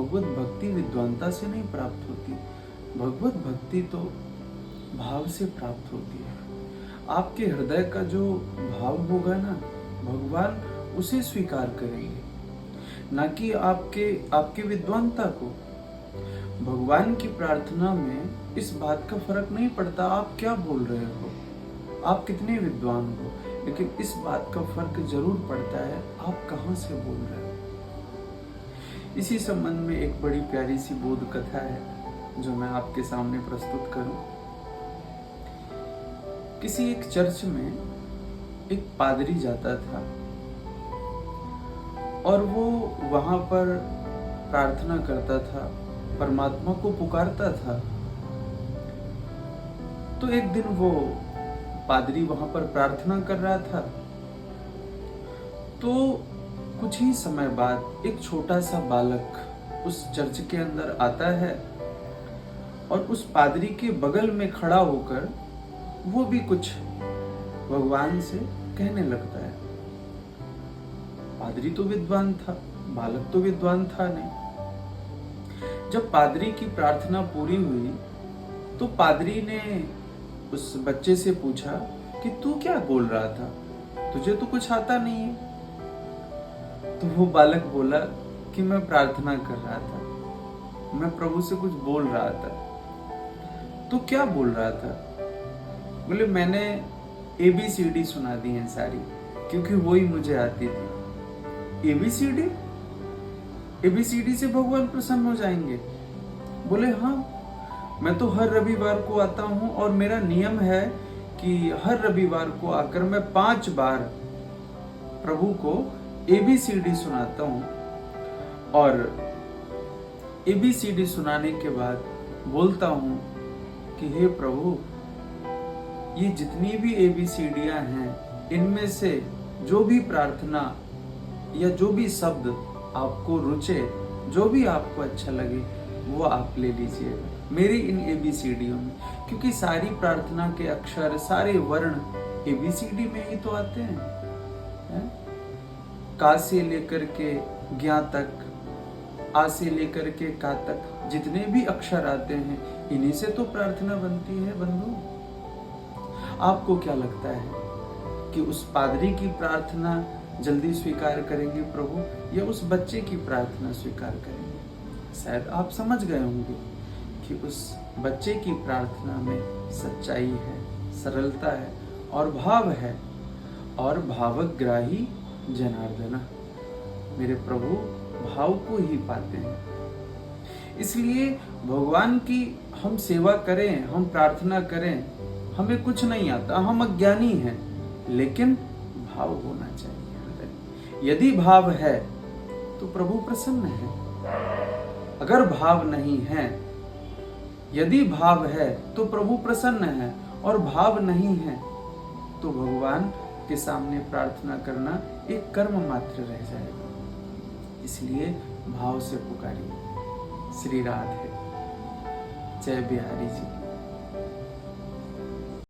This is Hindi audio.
भगवत भक्ति विद्वानता से नहीं प्राप्त होती। भगवत भक्ति तो भाव से प्राप्त होती है। आपके हृदय का जो भाव होगा ना, भगवान उसे स्वीकार करेंगे, ना कि आपके विद्वानता को। भगवान की प्रार्थना में इस बात का फर्क नहीं पड़ता आप क्या बोल रहे हो, आप कितने विद्वान हो, लेकिन इस बात का फर्क जरूर पड़ता है आप कहाँ से बोल रहे हो। इसी संबंध में एक बड़ी प्यारी सी बोध कथा है जो मैं आपके सामने प्रस्तुत करूं। किसी एक चर्च में एक पादरी जाता था और वो वहां पर प्रार्थना करता था, परमात्मा को पुकारता था। तो एक दिन वो पादरी वहां पर प्रार्थना कर रहा था, तो कुछ ही समय बाद एक छोटा सा बालक उस चर्च के अंदर आता है और उस पादरी के बगल में खड़ा होकर वो भी कुछ भगवान से कहने लगता है। पादरी तो विद्वान था, बालक तो विद्वान था नहीं। जब पादरी की प्रार्थना पूरी हुई तो पादरी ने उस बच्चे से पूछा कि तू क्या बोल रहा था, तुझे तो कुछ आता नहीं है। तो वो बालक बोला कि मैं प्रार्थना कर रहा था, मैं प्रभु से कुछ बोल रहा था। तो क्या बोल रहा था? बोले मैंने ABCD सुना दी है सारी, क्योंकि वो ही मुझे आती थी। ABCD से भगवान प्रसन्न हो जाएंगे? बोले हाँ, मैं तो हर रविवार को आता हूँ और मेरा नियम है कि हर रविवार को आकर मैं 5 बार प्रभु को ABCD सुनाता हूँ और ABCD सुनाने के बाद बोलता हूँ कि हे प्रभु, ये जितनी भी ABCDयाँ हैं, इनमें से जो भी प्रार्थना या जो भी शब्द आपको रुचे, जो भी आपको अच्छा लगे, वो आप ले लीजिएगा मेरी इन ABCDयों में, क्योंकि सारी प्रार्थना के अक्षर, सारे वर्ण ABCD में ही तो आते हैं, का से लेकर के ज्ञा तक, आ से लेकर के का तक, जितने भी अक्षर आते हैं इन्हीं से तो प्रार्थना बनती है बंधु। आपको क्या लगता है कि उस पादरी की प्रार्थना जल्दी स्वीकार करेंगे प्रभु, या उस बच्चे की प्रार्थना स्वीकार करेंगे? शायद आप समझ गए होंगे कि उस बच्चे की प्रार्थना में सच्चाई है, सरलता है और भाव है, और भावग्राही जनार्दना, मेरे प्रभु भाव को ही पाते हैं। इसलिए भगवान की हम सेवा करें, हम प्रार्थना करें, हमें कुछ नहीं आता, हम अज्ञानी हैं, लेकिन भाव होना चाहिए। यदि भाव है तो प्रभु प्रसन्न है। अगर भाव नहीं है, यदि भाव है तो प्रभु प्रसन्न है, और भाव नहीं है तो भगवान के सामने प्रार्थना करना एक कर्म मात्र रह जाएगा। इसलिए भाव से पुकारिए। श्री राधे। जय बिहारी जी।